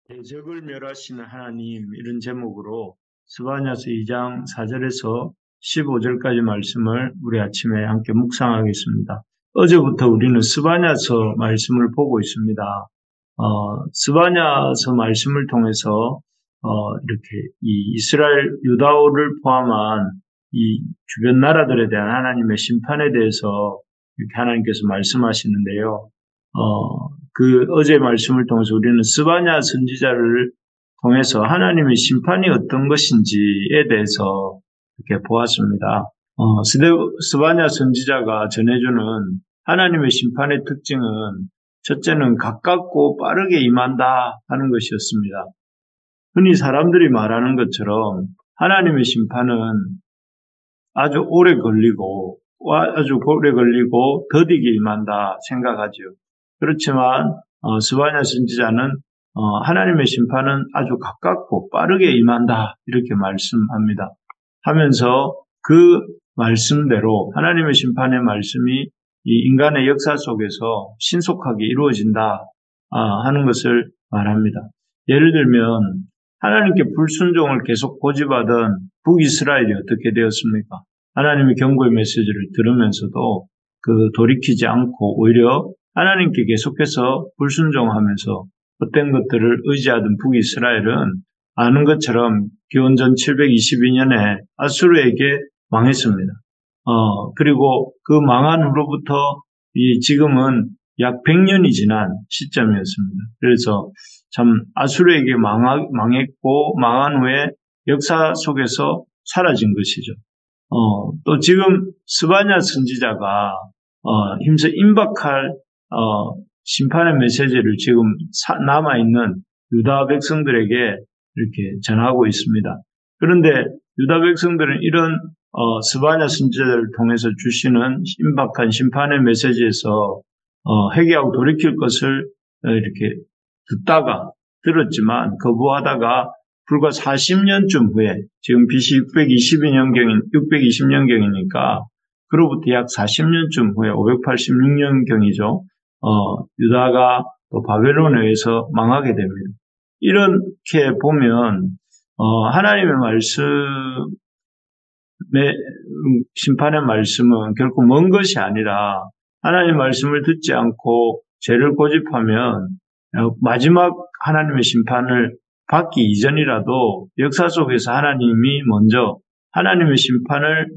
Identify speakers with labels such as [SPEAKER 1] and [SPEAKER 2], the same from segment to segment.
[SPEAKER 1] 대적을 멸하시는 하나님 이런 제목으로 스바냐서 2장 4절에서 15절까지 말씀을 우리 아침에 함께 묵상하겠습니다. 어제부터 우리는 스바냐서 말씀을 보고 있습니다. 스바냐서 말씀을 통해서 이렇게 이 이스라엘 유다를 포함한 이 주변 나라들에 대한 하나님의 심판에 대해서 이렇게 하나님께서 말씀하시는데요. 그 어제 말씀을 통해서 우리는 스바냐 선지자를 통해서 하나님의 심판이 어떤 것인지에 대해서 이렇게 보았습니다. 스바냐 선지자가 전해주는 하나님의 심판의 특징은 첫째는 가깝고 빠르게 임한다 하는 것이었습니다. 흔히 사람들이 말하는 것처럼 하나님의 심판은 아주 오래 걸리고 더디게 임한다 생각하죠. 그렇지만 스바냐 선지자는 하나님의 심판은 아주 가깝고 빠르게 임한다 이렇게 말씀합니다. 하면서 그 말씀대로 하나님의 심판의 말씀이 이 인간의 역사 속에서 신속하게 이루어진다 하는 것을 말합니다. 예를 들면 하나님께 불순종을 계속 고집하던 북이스라엘이 어떻게 되었습니까? 하나님의 경고의 메시지를 들으면서도 돌이키지 않고 오히려 하나님께 계속해서 불순종하면서 헛된 것들을 의지하던 북이스라엘은 아는 것처럼 기원전 722년에 아수르에게 망했습니다. 그리고 그 망한 후로부터 지금은 약 100년이 지난 시점이었습니다. 그래서 참 아수르에게 망했고 망한 후에 역사 속에서 사라진 것이죠. 또 지금 스바냐 선지자가 힘써 임박할 심판의 메시지를 지금 남아있는 유다 백성들에게 이렇게 전하고 있습니다. 그런데 유다 백성들은 이런 스바냐 선지자를 통해서 주시는 임박한 심판의 메시지에서 회개하고 돌이킬 것을 이렇게 들었지만 거부하다가 불과 40년쯤 후에 지금 BC 620년경이니까 그로부터 약 40년쯤 후에 586년경이죠. 유다가 또 바벨론에 의해서 망하게 됩니다. 이렇게 보면 하나님의 말씀의 심판의 말씀은 결코 먼 것이 아니라 하나님의 말씀을 듣지 않고 죄를 고집하면 마지막 하나님의 심판을 받기 이전이라도 역사 속에서 하나님이 먼저 하나님의 심판을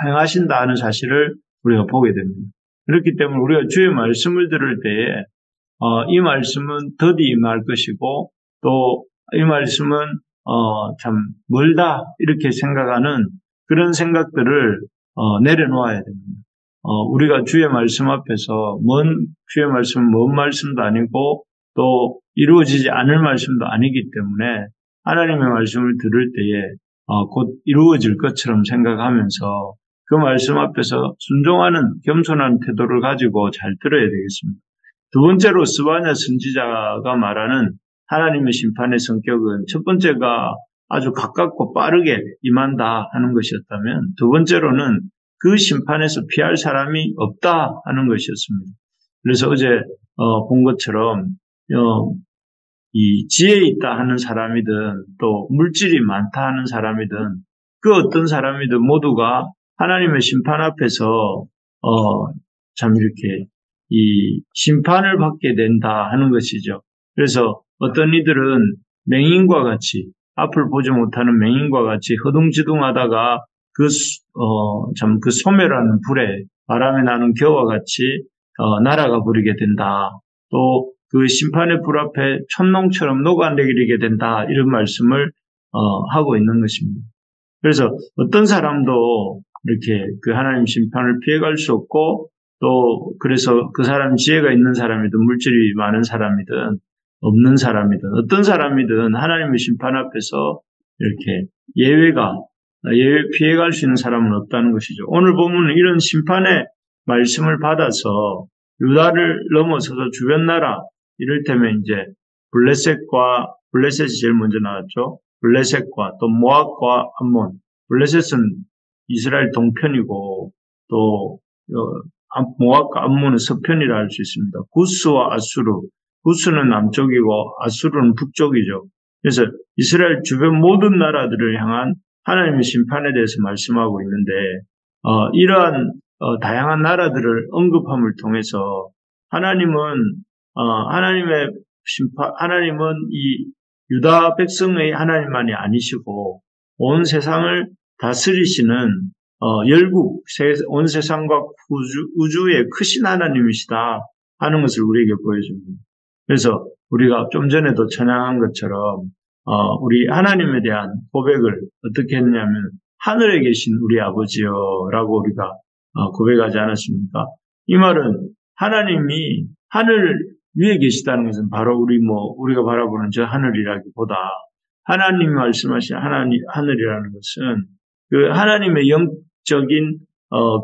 [SPEAKER 1] 행하신다 하는 사실을 우리가 보게 됩니다. 그렇기 때문에 우리가 주의 말씀을 들을 때에 이 말씀은 더디 임할 것이고 또 이 말씀은 참 멀다 이렇게 생각하는 그런 생각들을 내려놓아야 됩니다. 우리가 주의 말씀 앞에서 주의 말씀은 먼 말씀도 아니고 또 이루어지지 않을 말씀도 아니기 때문에 하나님의 말씀을 들을 때에 곧 이루어질 것처럼 생각하면서 그 말씀 앞에서 순종하는 겸손한 태도를 가지고 잘 들어야 되겠습니다. 두 번째로 스바냐 선지자가 말하는 하나님의 심판의 성격은 첫 번째가 아주 가깝고 빠르게 임한다 하는 것이었다면 두 번째로는 그 심판에서 피할 사람이 없다 하는 것이었습니다. 그래서 어제 본 것처럼 이 지혜 있다 하는 사람이든 또 물질이 많다 하는 사람이든 그 어떤 사람이든 모두가 하나님의 심판 앞에서 참 이렇게 이 심판을 받게 된다 하는 것이죠. 그래서 어떤 이들은 맹인과 같이 앞을 보지 못하는 맹인과 같이 허둥지둥하다가 그 소멸하는 불에 바람에 나는 겨와 같이 날아가 버리게 된다. 또 그 심판의 불 앞에 촛농처럼 녹아내리게 된다. 이런 말씀을 하고 있는 것입니다. 그래서 어떤 사람도 이렇게 그 하나님 심판을 피해갈 수 없고 또 그래서 그 사람 지혜가 있는 사람이든 물질이 많은 사람이든 없는 사람이든 어떤 사람이든 하나님의 심판 앞에서 이렇게 예외 피해갈 수 있는 사람은 없다는 것이죠. 오늘 보면 이런 심판의 말씀을 받아서 유다를 넘어서서 주변 나라 이를테면 이제 블레셋이 제일 먼저 나왔죠. 블레셋과 또 모압과 암몬. 블레셋은 이스라엘 동편이고 또 모압과 암몬은 서편이라 할 수 있습니다. 구스와 아수르 구스는 남쪽이고 아수르는 북쪽이죠. 그래서 이스라엘 주변 모든 나라들을 향한 하나님의 심판에 대해서 말씀하고 있는데 이러한 다양한 나라들을 언급함을 통해서 하나님은 하나님은 이 유다 백성의 하나님만이 아니시고 온 세상을 다스리시는 열국, 온 세상과 우주의 크신 하나님이시다 하는 것을 우리에게 보여줍니다. 그래서 우리가 좀 전에도 찬양한 것처럼 우리 하나님에 대한 고백을 어떻게 했냐면 하늘에 계신 우리 아버지여 라고 우리가 고백하지 않았습니까? 이 말은 하나님이 하늘 위에 계시다는 것은 바로 우리가 바라보는 저 하늘이라기보다 하나님이 말씀하신 하늘이라는 것은 그 하나님의 영적인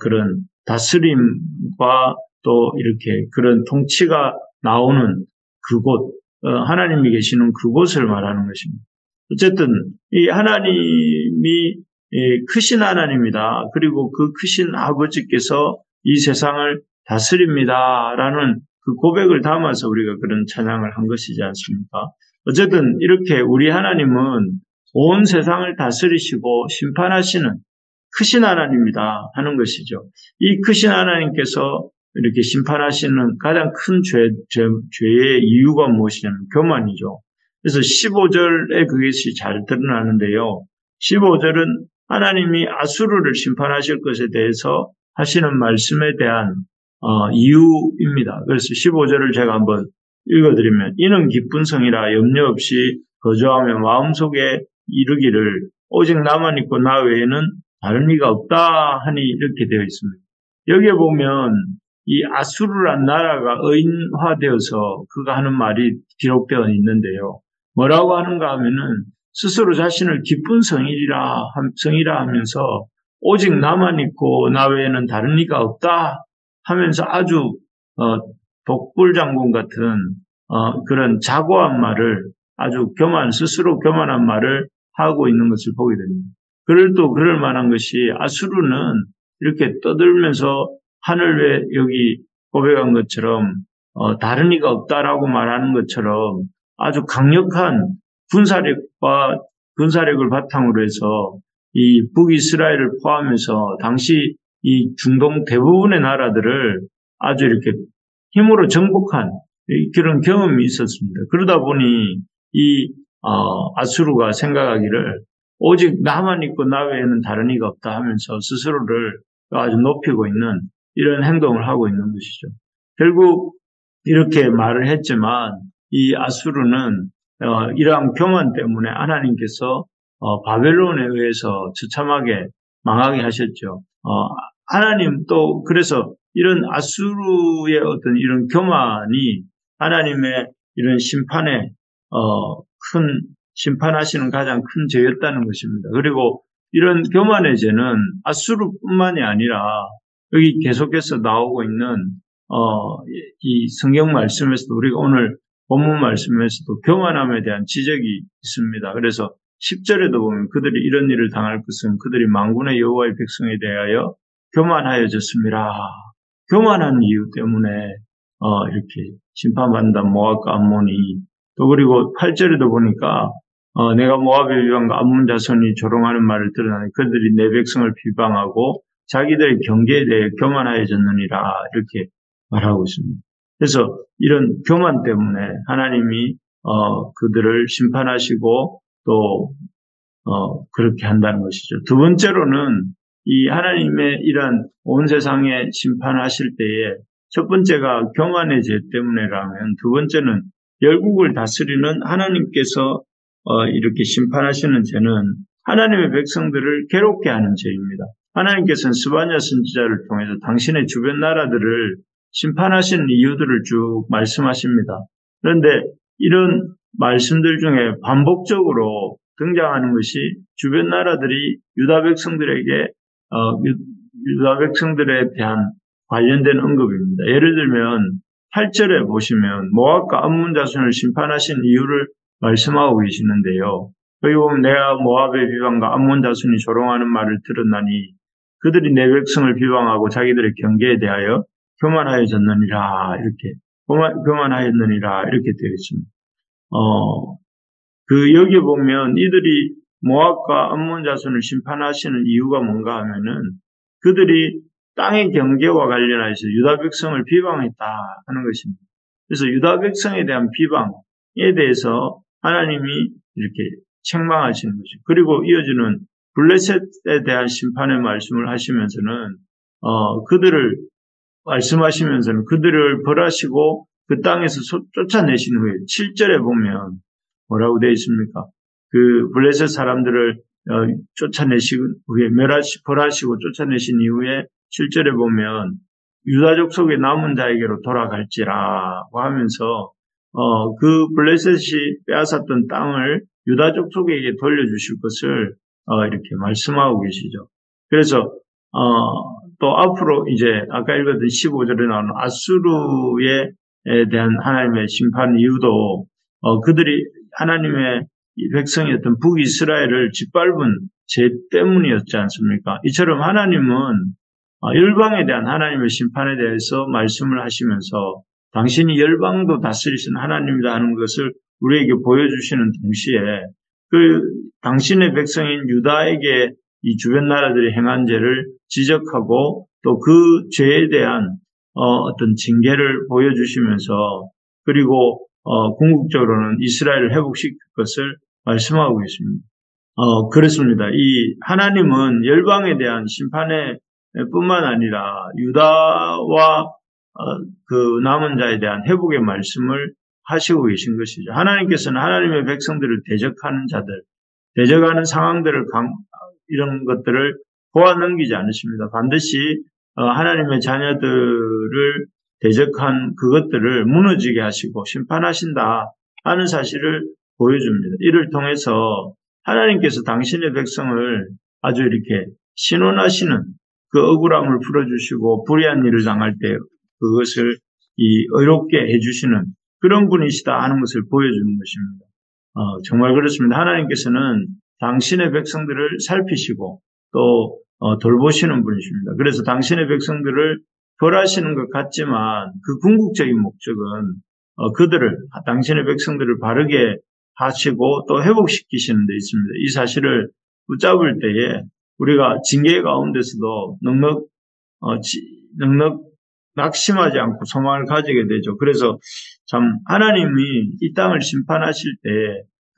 [SPEAKER 1] 그런 다스림과 또 이렇게 그런 통치가 나오는 그곳, 하나님이 계시는 그곳을 말하는 것입니다. 어쨌든 이 하나님이 크신 하나님이다. 그리고 그 크신 아버지께서 이 세상을 다스립니다라는 그 고백을 담아서 우리가 그런 찬양을 한 것이지 않습니까? 어쨌든 이렇게 우리 하나님은 온 세상을 다스리시고 심판하시는 크신 하나님이다 하는 것이죠. 이 크신 하나님께서 이렇게 심판하시는 가장 큰 죄의 이유가 무엇이냐면 교만이죠. 그래서 15절에 그것이 잘 드러나는데요. 15절은 하나님이 아수르를 심판하실 것에 대해서 하시는 말씀에 대한 이유입니다. 그래서 15절을 제가 한번 읽어드리면 이는 기쁜 성이라 염려 없이 거주하며 마음속에 이르기를 오직 나만 있고 나 외에는 다른 이가 없다 하니 이렇게 되어 있습니다. 여기에 보면 이 아수르란 나라가 의인화되어서 그가 하는 말이 기록되어 있는데요. 뭐라고 하는가 하면은 스스로 자신을 기쁜 성이라 하면서 오직 나만 있고 나 외에는 다른 이가 없다 하면서 아주 독불장군 같은 그런 자고한 말을 아주 스스로 교만한 말을 하고 있는 것을 보게 됩니다. 그럴 만한 것이 아수르는 이렇게 떠들면서 하늘 외에 여기 고백한 것처럼 다른 이가 없다라고 말하는 것처럼 아주 강력한 군사력을 바탕으로 해서 이 북이스라엘을 포함해서 당시 이 중동 대부분의 나라들을 아주 이렇게 힘으로 정복한 그런 경험이 있었습니다. 그러다 보니 이 아수르가 생각하기를 오직 나만 있고 나 외에는 다른 이가 없다 하면서 스스로를 아주 높이고 있는 이런 행동을 하고 있는 것이죠. 결국 이렇게 말을 했지만 이 아수르는 이러한 교만 때문에 하나님께서 바벨론에 의해서 처참하게 망하게 하셨죠. 하나님 또 그래서 이런 아수르의 어떤 이런 교만이 하나님의 이런 심판하시는 가장 큰 죄였다는 것입니다. 그리고 이런 교만의 죄는 아수르뿐만이 아니라 여기 계속해서 나오고 있는 이 성경 말씀에서도 우리가 오늘 본문 말씀에서도 교만함에 대한 지적이 있습니다. 그래서 10절에도 보면 그들이 이런 일을 당할 것은 그들이 만군의 여호와의 백성에 대하여 교만하여졌습니다. 교만한 이유 때문에 이렇게 심판받는다 모압과 암몬이 또 그리고 8절에도 보니까 내가 모압의 비방과 암몬 자손이 조롱하는 말을 들으나니 그들이 내 백성을 비방하고 자기들의 경계에 대해 교만하여졌느니라 이렇게 말하고 있습니다. 그래서 이런 교만 때문에 하나님이 그들을 심판하시고 또 그렇게 한다는 것이죠. 두 번째로는 이 하나님의 이런 온 세상에 심판하실 때에 첫 번째가 교만의 죄 때문에라면 두 번째는 열국을 다스리는 하나님께서 이렇게 심판하시는 죄는 하나님의 백성들을 괴롭게 하는 죄입니다. 하나님께서는 스바냐 선지자를 통해서 당신의 주변 나라들을 심판하시는 이유들을 쭉 말씀하십니다. 그런데 이런 말씀들 중에 반복적으로 등장하는 것이 주변 나라들이 유다 백성들에 대한 관련된 언급입니다. 예를 들면 8절에 보시면 모압과 암몬 자손을 심판하신 이유를 말씀하고 계시는데요. 여기 보면 내가 모압의 비방과 암몬 자손이 조롱하는 말을 들었나니 그들이 내 백성을 비방하고 자기들의 경계에 대하여 교만하여졌느니라 이렇게 그만하였느니라 이렇게 되어 있습니다. 여기에 보면 이들이 모압과 암몬 자손을 심판하시는 이유가 뭔가 하면은 그들이 땅의 경계와 관련해서 유다 백성을 비방했다 하는 것입니다. 그래서 유다 백성에 대한 비방에 대해서 하나님이 이렇게 책망하시는 것이죠. 그리고 이어지는 블레셋에 대한 심판의 말씀을 하시면서는 그들을 말씀하시면서는 그들을 벌하시고 그 땅에서 쫓아내신 후에 7절에 보면 뭐라고 되어 있습니까? 그 블레셋 사람들을 쫓아내신 후에 벌하시고 쫓아내신 이후에 7절에 보면 유다족 속에 남은 자에게로 돌아갈지라고 하면서 그 블레셋이 빼앗았던 땅을 유다족 속에게 돌려주실 것을 이렇게 말씀하고 계시죠. 그래서 또 앞으로 이제 아까 읽었던 15절에 나오는 아수르에 대한 하나님의 심판 이유도 그들이 하나님의 백성이었던 북이스라엘을 짓밟은 죄 때문이었지 않습니까? 이처럼 하나님은 열방에 대한 하나님의 심판에 대해서 말씀을 하시면서 당신이 열방도 다스리신 하나님이다 하는 것을 우리에게 보여주시는 동시에 당신의 백성인 유다에게 이 주변 나라들이 행한 죄를 지적하고 또 그 죄에 대한 어떤 징계를 보여주시면서 그리고 궁극적으로는 이스라엘을 회복시킬 것을 말씀하고 있습니다. 그렇습니다. 이 하나님은 열방에 대한 심판에 뿐만 아니라 유다와 그 남은 자에 대한 회복의 말씀을 하시고 계신 것이죠. 하나님께서는 하나님의 백성들을 대적하는 자들, 대적하는 상황들을 이런 것들을 보아 넘기지 않으십니다. 반드시 하나님의 자녀들을 대적한 그것들을 무너지게 하시고 심판하신다 하는 사실을 보여줍니다. 이를 통해서 하나님께서 당신의 백성을 아주 이렇게 신원하시는 그 억울함을 풀어주시고 불의한 일을 당할 때 그것을 의롭게 해주시는 그런 분이시다 하는 것을 보여주는 것입니다. 정말 그렇습니다. 하나님께서는 당신의 백성들을 살피시고 또 돌보시는 분이십니다. 그래서 당신의 백성들을 벌하시는 것 같지만 그 궁극적인 목적은 당신의 백성들을 바르게 하시고 또 회복시키시는 데 있습니다. 이 사실을 붙잡을 때에 우리가 징계 가운데서도 넉넉 낙심하지 않고 소망을 가지게 되죠. 그래서 참 하나님이 이 땅을 심판하실 때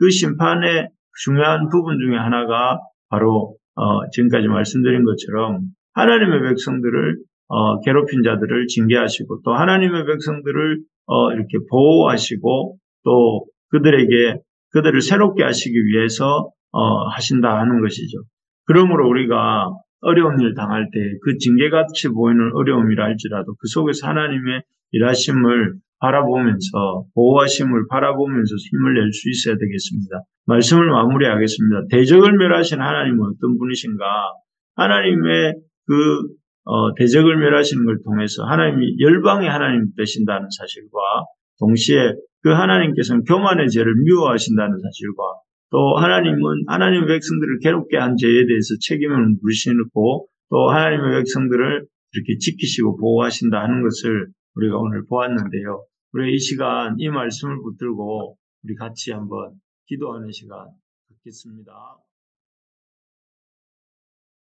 [SPEAKER 1] 그 심판의 중요한 부분 중에 하나가 바로 지금까지 말씀드린 것처럼 하나님의 백성들을 괴롭힌 자들을 징계하시고 또 하나님의 백성들을 이렇게 보호하시고 또 그들을 새롭게 하시기 위해서 하신다 하는 것이죠. 그러므로 우리가 어려운 일을 당할 때 그 징계같이 보이는 어려움이라 할지라도 그 속에서 하나님의 일하심을 바라보면서 보호하심을 바라보면서 힘을 낼 수 있어야 되겠습니다. 말씀을 마무리하겠습니다. 대적을 멸하신 하나님은 어떤 분이신가? 하나님의 대적을 멸하시는 걸 통해서 하나님이 열방의 하나님 되신다는 사실과 동시에 그 하나님께서는 교만의 죄를 미워하신다는 사실과 또 하나님은 하나님의 백성들을 괴롭게 한 죄에 대해서 책임을 물으시고 또 하나님의 백성들을 이렇게 지키시고 보호하신다 하는 것을 우리가 오늘 보았는데요. 우리 이 시간 이 말씀을 붙들고 우리 같이 한번 기도하는 시간 갖겠습니다.